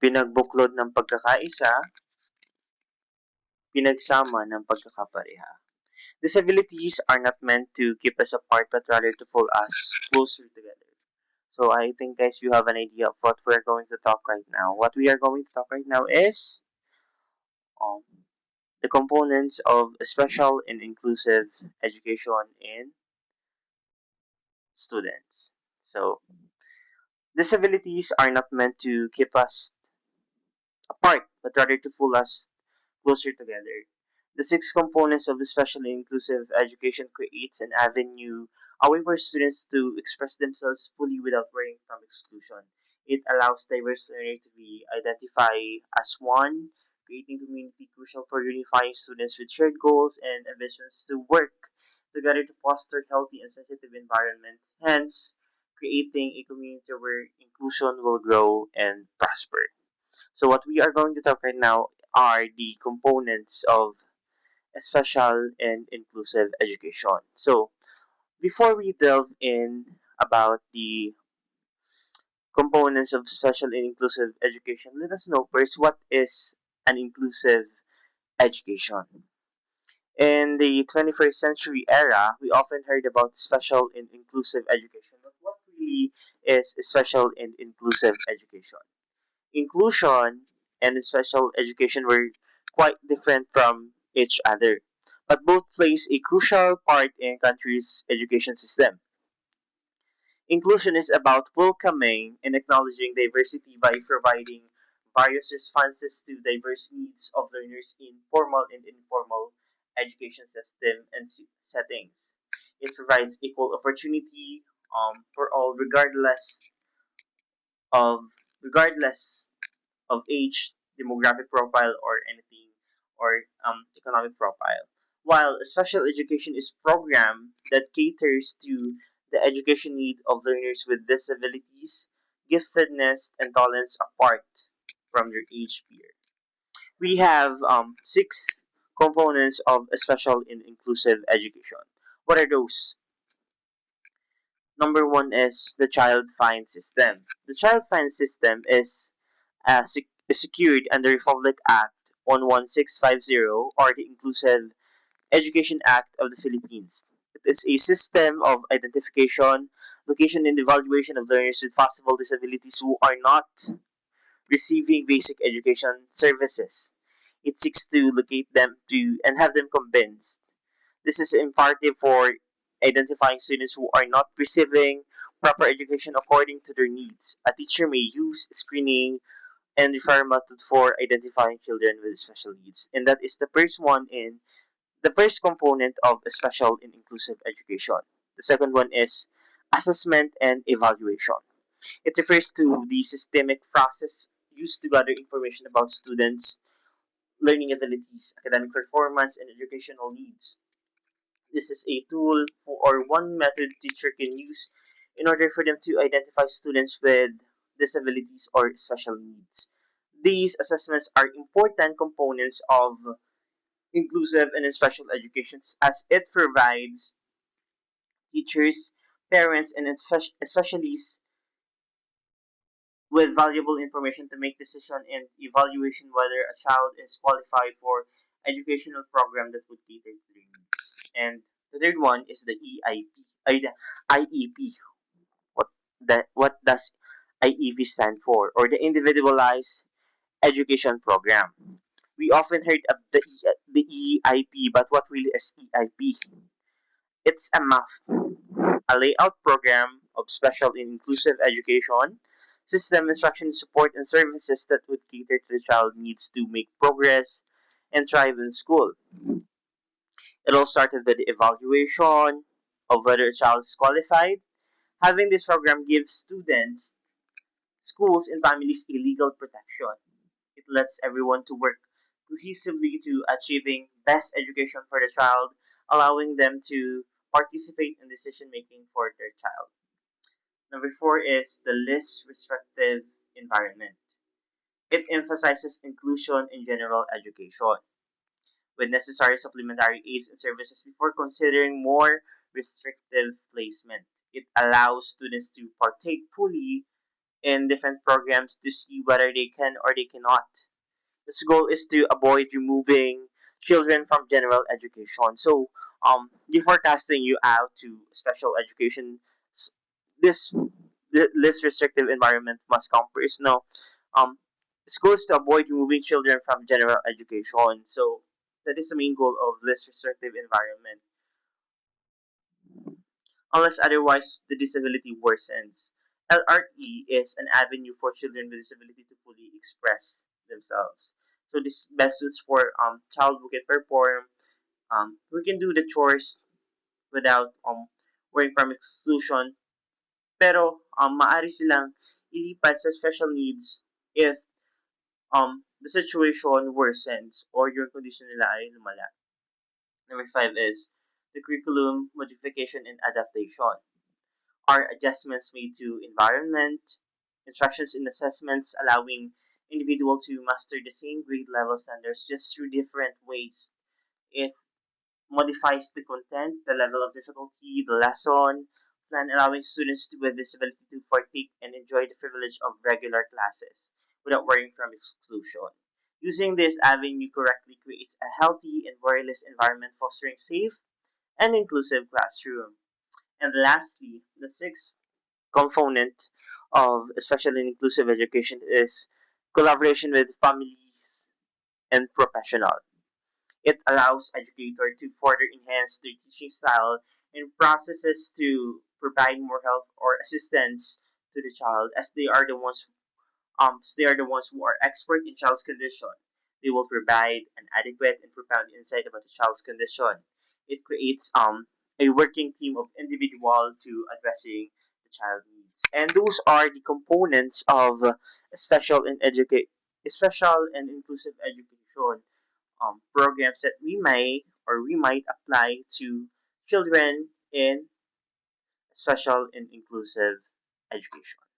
pinagbuklod ng pagkakaisa, pinagsama ng pagkakapareha. Disabilities are not meant to keep us apart but rather to pull us closer together. So I think guys you have an idea of what we're going to talk right now. What we are going to talk right now is um, the components of special and inclusive education in students. So disabilities are not meant to keep us apart but rather to pull us closer together. The six components of the special and inclusive education creates an avenue, a way for students to express themselves fully without worrying from exclusion. It allows diverse learners to be identified as one, creating community crucial for unifying students with shared goals and ambitions to work together to foster healthy and sensitive environment. Hence, creating a community where inclusion will grow and prosper. So what we are going to talk right now are the components of special and inclusive education. So before we delve in about the components of special and inclusive education, let us know first what is an inclusive education. In the 21st century era, we often heard about special and inclusive education. But what really is special and inclusive education? Inclusion and special education were quite different from each other, but both plays a crucial part in a country's education system. Inclusion is about welcoming and acknowledging diversity by providing various responses to diverse needs of learners in formal and informal education system and settings. It provides equal opportunity for all of regardless of age, demographic profile, or anything, or economic profile. While special education is program that caters to the education need of learners with disabilities, giftedness, and talents apart from their age peer. We have six components of a special and inclusive education. What are those? Number one is the child fine system. The child fine system is secured under Republic Act 11650 or the Inclusive Education Act of the Philippines. It is a system of identification, location, and evaluation of learners with possible disabilities who are not receiving basic education services. It seeks to locate them to and have them convinced. This is imperative for identifying students who are not receiving proper education according to their needs. A teacher may use screening and refer method for identifying children with special needs. And that is the first one in the first component of special and inclusive education. The second one is assessment and evaluation. It refers to the systemic process used to gather information about students' learning abilities, academic performance, and educational needs. This is a tool or one method teacher can use in order for them to identify students with disabilities or special needs. These assessments are important components of inclusive and special education as it provides teachers, parents, and especially with valuable information to make decision and evaluation whether a child is qualified for educational program that would cater to their needs. And the third one is the EIP, the IEP. What does IEP stand for? Or the Individualized Education Program. We often heard of the EIP, but what really is EIP? It's a MAF, a layout program of special and inclusive education, system instruction support and services that would cater to the child needs to make progress and thrive in school. It all started with the evaluation of whether a child is qualified. Having this program gives students, schools, and families a legal protection. It lets everyone to work cohesively to achieving best education for the child, allowing them to participate in decision making for their child. Number four is the least restrictive environment. It emphasizes inclusion in general education with necessary supplementary aids and services before considering more restrictive placement. It allows students to partake fully in different programs to see whether they can or they cannot. Its goal is to avoid removing children from general education. So, before casting you out to special education, s- this less restrictive environment must come first. Now, um, its goal is to avoid removing children from general education. So, that is the main goal of less restrictive environment. Unless otherwise the disability worsens. LRE is an avenue for children with disability to fully express themselves. So this best suits for child who can perform, who can do the chores without worrying from exclusion. Pero maaari silang ilipat sa special needs if the situation worsens or yung condition nila ay lumala. Number 5 is the curriculum modification and adaptation. Are adjustments made to environment, instructions and assessments allowing individual to master the same grade level standards just through different ways. It modifies the content, the level of difficulty, the lesson plan, allowing students with disability to partake and enjoy the privilege of regular classes without worrying from exclusion. Using this avenue correctly creates a healthy and worryless environment fostering safe and inclusive classroom. And lastly, the sixth component of special and inclusive education is collaboration with families and professionals. It allows educators to further enhance their teaching style and processes to provide more help or assistance to the child as they are the ones who are expert in child's condition. They will provide an adequate and profound insight about the child's condition. It creates a working team of individual to addressing the child needs. And those are the components of special and inclusive education programs that we might apply to children in special and inclusive education.